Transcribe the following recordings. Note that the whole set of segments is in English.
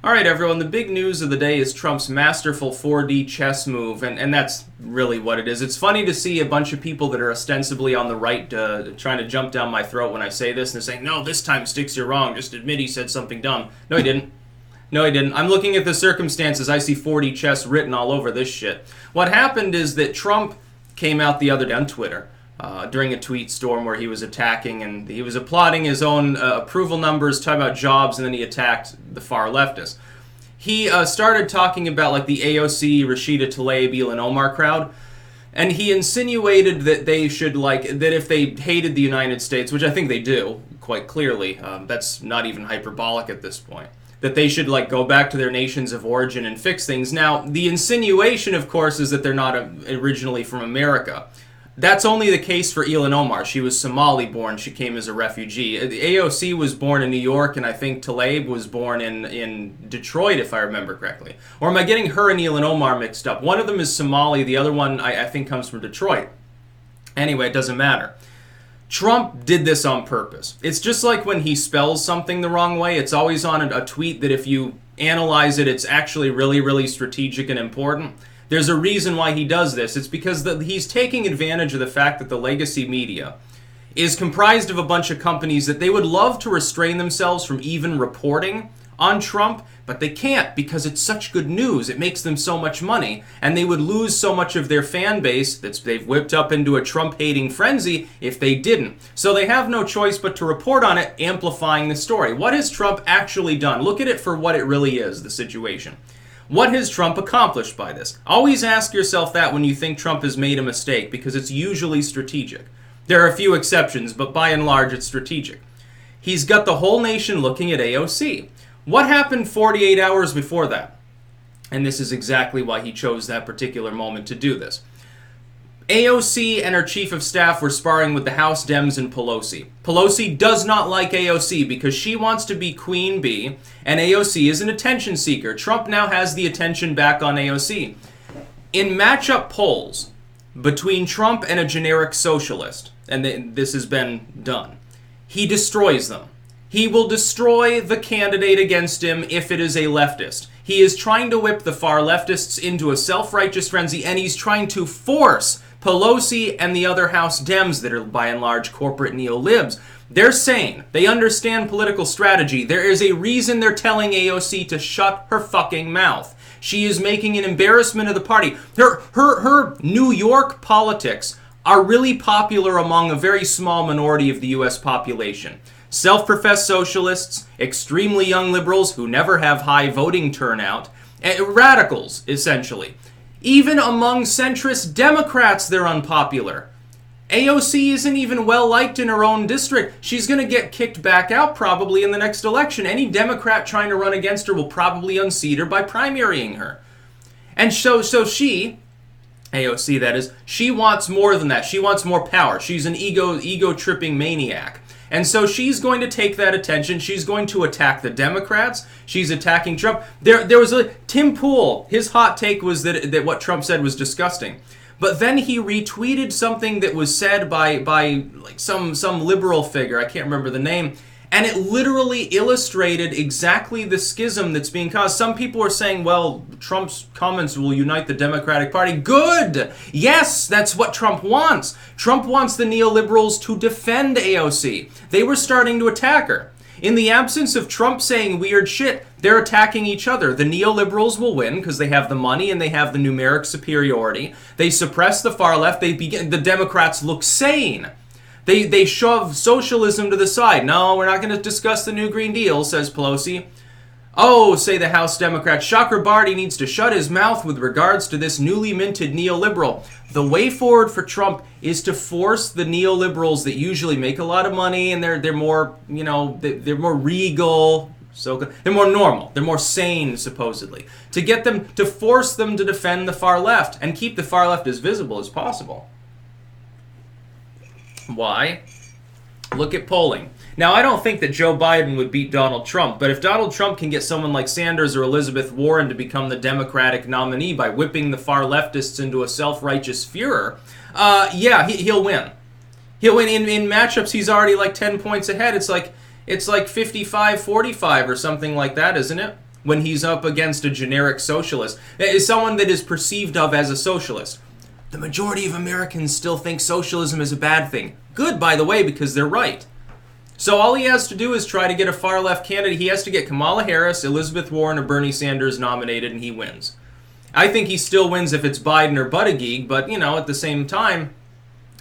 Alright everyone, the big news of the day is Trump's masterful 4D chess move, and that's really what it is. It's funny to see a bunch of people that are ostensibly on the right trying to jump down my throat when I say this, and they're saying, no, this time Sticks, you're wrong, just admit he said something dumb. No, he didn't. No, he didn't. I'm looking at the circumstances. I see 4D chess written all over this shit. What happened is that Trump came out the other day on Twitter during a tweet storm where he was attacking and he was applauding his own approval numbers, talking about jobs, and then he attacked the far leftists. He started talking about like the AOC, Rashida Tlaib, Elon Omar crowd, and he insinuated that they should that if they hated the United States, which I think they do quite clearly, that's not even hyperbolic at this point, that they should go back to their nations of origin and fix things. Now, the insinuation, of course, is that they're not originally from America. That's only the case for Elon Omar. She was Somali-born. She came as a refugee. The AOC was born in New York, and I think Tlaib was born in Detroit, if I remember correctly. Or am I getting her and Elon Omar mixed up? One of them is Somali. The other one, I think, comes from Detroit. Anyway, it doesn't matter. Trump did this on purpose. It's just like when he spells something the wrong way. It's always on a tweet that if you analyze it, it's actually really, really strategic and important. There's a reason why he does this. It's because he's taking advantage of the fact that the legacy media is comprised of a bunch of companies that they would love to restrain themselves from even reporting on Trump, but they can't because it's such good news. It makes them so much money, and they would lose so much of their fan base that they've whipped up into a Trump-hating frenzy if they didn't. So they have no choice but to report on it, amplifying the story. What has Trump actually done? Look at it for what it really is, the situation. What has Trump accomplished by this? Always ask yourself that when you think Trump has made a mistake, because it's usually strategic. There are a few exceptions, but by and large it's strategic. He's got the whole nation looking at AOC. What happened 48 hours before that? And this is exactly why he chose that particular moment to do this. AOC and her chief of staff were sparring with the House Dems and Pelosi. Pelosi does not like AOC because she wants to be Queen Bee, and AOC is an attention seeker. Trump now has the attention back on AOC. In matchup polls between Trump and a generic socialist, and this has been done, he destroys them. He will destroy the candidate against him if it is a leftist. He is trying to whip the far leftists into a self-righteous frenzy, and he's trying to force Pelosi and the other House Dems that are by and large corporate neo-libs. They're sane. They understand political strategy. There is a reason they're telling AOC to shut her fucking mouth. She is making an embarrassment of the party. Her New York politics are really popular among a very small minority of the U.S. population. Self-professed socialists, extremely young liberals who never have high voting turnout, radicals, essentially. Even among centrist Democrats, they're unpopular. AOC isn't even well-liked in her own district. She's going to get kicked back out probably in the next election. Any Democrat trying to run against her will probably unseat her by primarying her. And so she, AOC that is, she wants more than that. She wants more power. She's an ego-tripping maniac. And so she's going to take that attention. She's going to attack the Democrats. She's attacking Trump. There was Tim Pool. His hot take was that what Trump said was disgusting. But then he retweeted something that was said by some liberal figure. I can't remember the name. And it literally illustrated exactly the schism that's being caused. Some people are saying, well, Trump's comments will unite the Democratic Party. Good! Yes, that's what Trump wants. Trump wants the neoliberals to defend AOC. They were starting to attack her. In the absence of Trump saying weird shit, they're attacking each other. The neoliberals will win because they have the money and they have the numeric superiority. They suppress the far left. The Democrats look sane. They shove socialism to the side. No, we're not going to discuss the new Green Deal, says Pelosi. Oh, say the House Democrats, Chakrabarty needs to shut his mouth with regards to this newly minted neoliberal. The way forward for Trump is to force the neoliberals that usually make a lot of money and they're more, they're more regal, so they're more normal, they're more sane, supposedly, to get them, to force them to defend the far left and keep the far left as visible as possible. Why? Look at polling. Now, I don't think that Joe Biden would beat Donald Trump, but if Donald Trump can get someone like Sanders or Elizabeth Warren to become the Democratic nominee by whipping the far leftists into a self-righteous furor, he'll win. He'll win. In matchups, he's already 10 points ahead. It's like 55-45 or something like that, isn't it? when he's up against a generic socialist, is someone that is perceived of as a socialist. The majority of Americans still think socialism is a bad thing. Good, by the way, because they're right. So all he has to do is try to get a far-left candidate. He has to get Kamala Harris, Elizabeth Warren, or Bernie Sanders nominated, and he wins. I think he still wins if it's Biden or Buttigieg, but, you know, at the same time,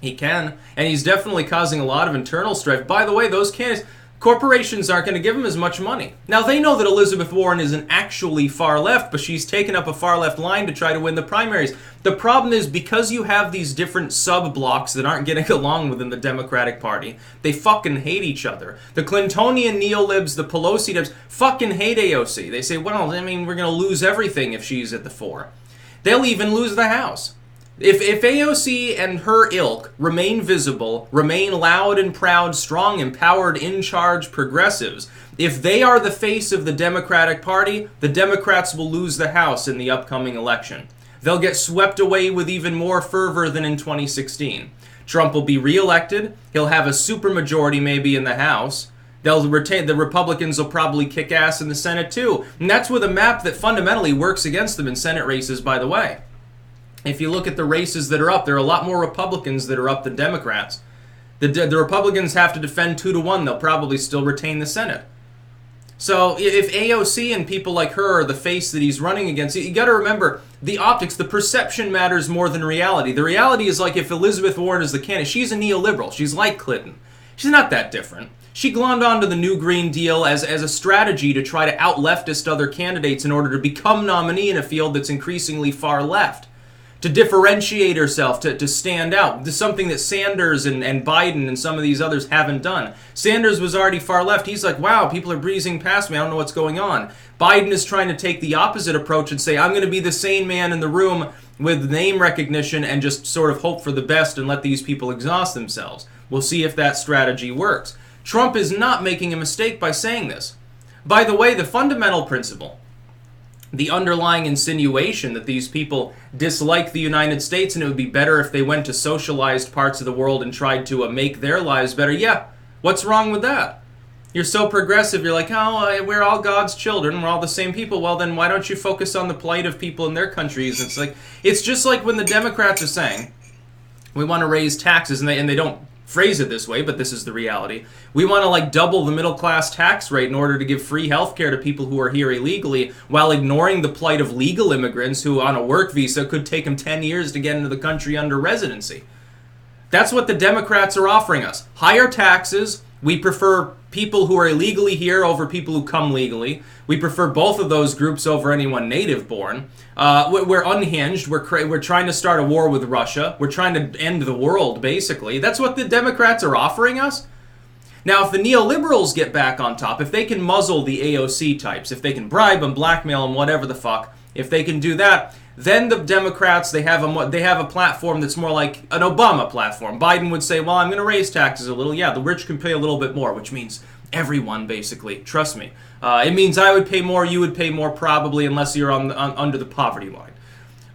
he can. And he's definitely causing a lot of internal strife. By the way, those candidates, corporations aren't going to give him as much money. Now, they know that Elizabeth Warren isn't actually far left, but she's taken up a far left line to try to win the primaries. The problem is, because you have these different sub-blocks that aren't getting along within the Democratic Party, they fucking hate each other. The Clintonian neolibs, the Pelosi Dems, fucking hate AOC. They say, well, I mean, we're going to lose everything if she's at the fore. They'll even lose the House. If AOC and her ilk remain visible, remain loud and proud, strong, empowered, in-charge progressives, if they are the face of the Democratic Party, the Democrats will lose the House in the upcoming election. They'll get swept away with even more fervor than in 2016. Trump will be reelected. He'll have a supermajority maybe in the House. They'll retain, the Republicans will probably kick ass in the Senate too. And that's with a map that fundamentally works against them in Senate races, by the way. If you look at the races that are up, there are a lot more Republicans that are up than Democrats. The Republicans have to defend 2-1. They'll probably still retain the Senate. So if AOC and people like her are the face that he's running against, you got to remember, the optics, the perception matters more than reality. The reality is, like, if Elizabeth Warren is the candidate, she's a neoliberal. She's like Clinton. She's not that different. She glommed onto the New Green Deal as a strategy to try to out-leftist other candidates in order to become nominee in a field that's increasingly far left. To differentiate herself, to stand out. This is something that Sanders and Biden and some of these others haven't done. Sanders was already far left. He's like, wow, people are breezing past me. I don't know what's going on. Biden is trying to take the opposite approach and say, I'm going to be the sane man in the room with name recognition and just sort of hope for the best and let these people exhaust themselves. We'll see if that strategy works. Trump is not making a mistake by saying this. By the way, the fundamental principle, the underlying insinuation that these people dislike the United States and it would be better if they went to socialized parts of the world and tried to make their lives better. Yeah, what's wrong with that? You're so progressive, you're like, oh, we're all God's children, we're all the same people. Well, then why don't you focus on the plight of people in their countries? It's like, it's just like when the Democrats are saying, we want to raise taxes, and they don't phrase it this way, but this is the reality. We want to like double the middle class tax rate in order to give free health care to people who are here illegally, while ignoring the plight of legal immigrants who on a work visa could take them 10 years to get into the country under residency. That's what the Democrats are offering us. Higher taxes. We prefer people who are illegally here over people who come legally. We prefer both of those groups over anyone native born. We're unhinged. We're trying to start a war with Russia. We're trying to end the world, basically. That's what the Democrats are offering us. Now, if the neoliberals get back on top, if they can muzzle the AOC types, if they can bribe them, blackmail them, whatever the fuck, if they can do that, then the Democrats, they have a platform that's more like an Obama platform. Biden would say, well, I'm going to raise taxes a little. Yeah, the rich can pay a little bit more, which means everyone, basically. Trust me. It means I would pay more, you would pay more, probably, unless you're under the poverty line.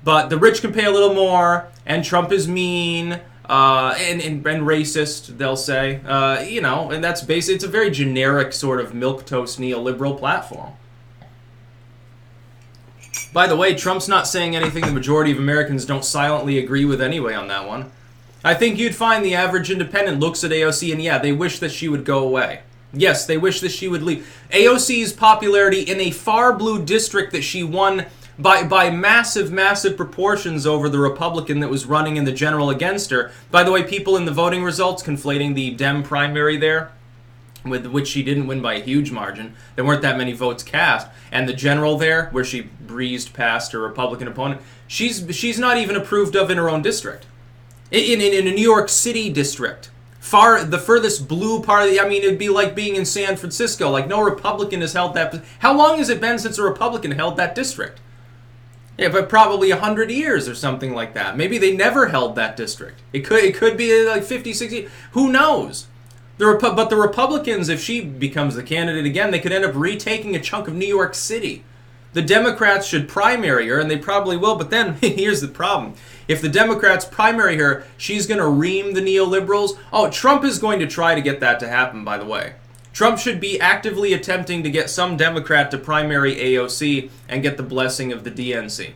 But the rich can pay a little more, and Trump is mean, and racist, they'll say. And that's basically, it's a very generic sort of milquetoast neoliberal platform. By the way, Trump's not saying anything the majority of Americans don't silently agree with anyway on that one. I think you'd find the average independent looks at AOC and yeah, they wish that she would go away. Yes, they wish that she would leave. AOC's popularity in a far blue district that she won by massive, massive proportions over the Republican that was running in the general against her. By the way, people in the voting results conflating the Dem primary there, with which she didn't win by a huge margin. There weren't that many votes cast. And the general there, where she breezed past her Republican opponent, she's not even approved of in her own district. In a New York City district. The furthest blue part of it'd be like being in San Francisco. Like, no Republican has held that. How long has it been since a Republican held that district? Yeah, but probably 100 years or something like that. Maybe they never held that district. It could be like 50, 60. Who knows? But the Republicans, if she becomes the candidate again, they could end up retaking a chunk of New York City. The Democrats should primary her, and they probably will, but then here's the problem. If the Democrats primary her, she's going to ream the neoliberals. Oh, Trump is going to try to get that to happen, by the way. Trump should be actively attempting to get some Democrat to primary AOC and get the blessing of the DNC.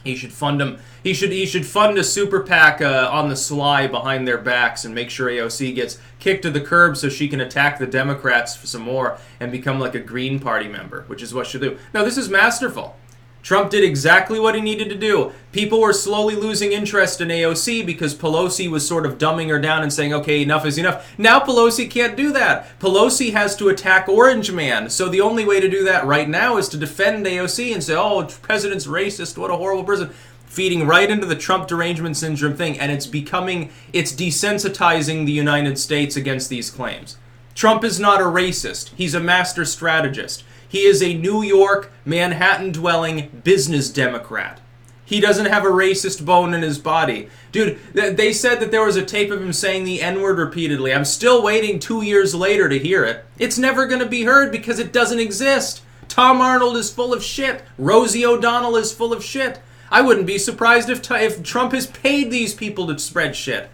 He should fund them. He should fund a super PAC on the sly behind their backs and make sure AOC gets kicked to the curb so she can attack the Democrats for some more and become like a Green Party member, which is what she'll do. No, this is masterful. Trump did exactly what he needed to do. People were slowly losing interest in AOC because Pelosi was sort of dumbing her down and saying, okay, enough is enough. Now Pelosi can't do that. Pelosi has to attack Orange Man. So the only way to do that right now is to defend AOC and say, oh, the president's racist, what a horrible person. Feeding right into the Trump derangement syndrome thing, and it's desensitizing the United States against these claims. Trump is not a racist. He's a master strategist. He is a New York, Manhattan-dwelling business Democrat. He doesn't have a racist bone in his body. Dude, they said that there was a tape of him saying the N-word repeatedly. I'm still waiting 2 years later to hear it. It's never going to be heard because it doesn't exist. Tom Arnold is full of shit. Rosie O'Donnell is full of shit. I wouldn't be surprised if Trump has paid these people to spread shit.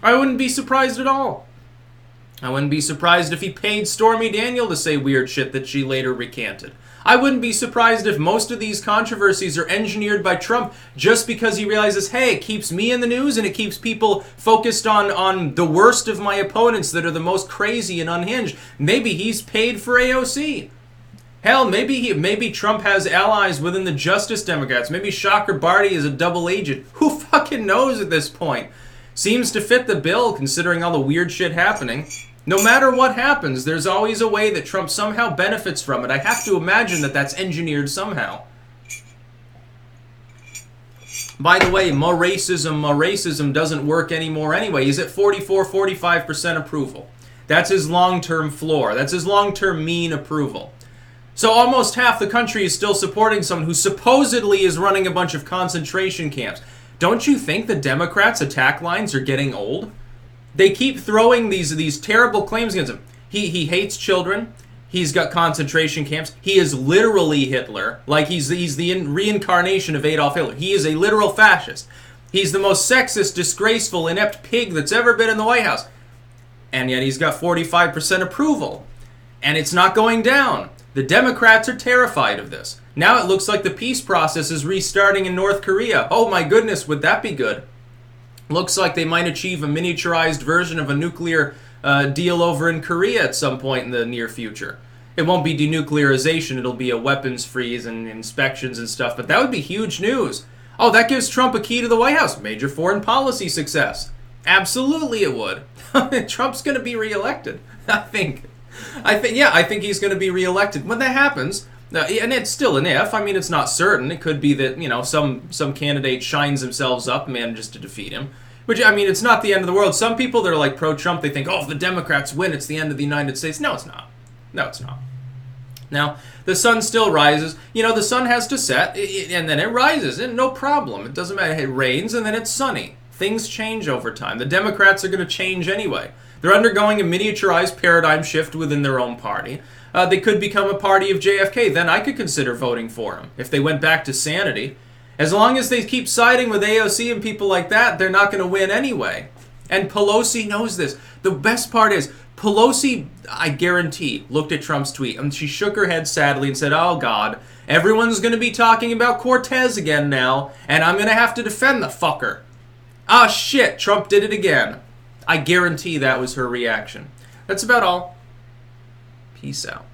I wouldn't be surprised at all. I wouldn't be surprised if he paid Stormy Daniel to say weird shit that she later recanted. I wouldn't be surprised if most of these controversies are engineered by Trump just because he realizes, hey, it keeps me in the news and it keeps people focused on the worst of my opponents that are the most crazy and unhinged. Maybe he's paid for AOC. Hell, maybe Trump has allies within the Justice Democrats. Maybe Shocker Barty is a double agent. Who fucking knows at this point? Seems to fit the bill considering all the weird shit happening. No matter what happens, there's always a way that Trump somehow benefits from it. I have to imagine that that's engineered somehow. By the way, more racism doesn't work anymore anyway. He's at 44-45% approval. That's his long-term floor. That's his long-term mean approval. So almost half the country is still supporting someone who supposedly is running a bunch of concentration camps. Don't you think the Democrats' attack lines are getting old? They keep throwing these terrible claims against him. He hates children. He's got concentration camps. He is literally Hitler. Like he's the reincarnation of Adolf Hitler. He is a literal fascist. He's the most sexist, disgraceful, inept pig that's ever been in the White House. And yet he's got 45% approval. And it's not going down. The Democrats are terrified of this. Now it looks like the peace process is restarting in North Korea. Oh my goodness, would that be good? Looks like they might achieve a miniaturized version of a nuclear deal over in Korea at some point in the near future. It won't be denuclearization, it'll be a weapons freeze and inspections and stuff, but that would be huge news. Oh, that gives Trump a key to the White House. Major foreign policy success. Absolutely it would. Trump's going to be reelected, I think he's going to be reelected. When that happens, and it's still an if, I mean, it's not certain. It could be that, some candidate shines themselves up and manages to defeat him. Which, I mean, it's not the end of the world. Some people that are like pro-Trump, they think, oh, if the Democrats win, it's the end of the United States. No, it's not. No, it's not. Now, the sun still rises. The sun has to set, and then it rises, and no problem. It doesn't matter. It rains, and then it's sunny. Things change over time. The Democrats are going to change anyway. They're undergoing a miniaturized paradigm shift within their own party. They could become a party of JFK. Then I could consider voting for them if they went back to sanity. As long as they keep siding with AOC and people like that, they're not going to win anyway. And Pelosi knows this. The best part is, Pelosi, I guarantee, looked at Trump's tweet and she shook her head sadly and said, oh God, everyone's going to be talking about Cortez again now, and I'm going to have to defend the fucker. Ah, shit, Trump did it again. I guarantee that was her reaction. That's about all. Peace out.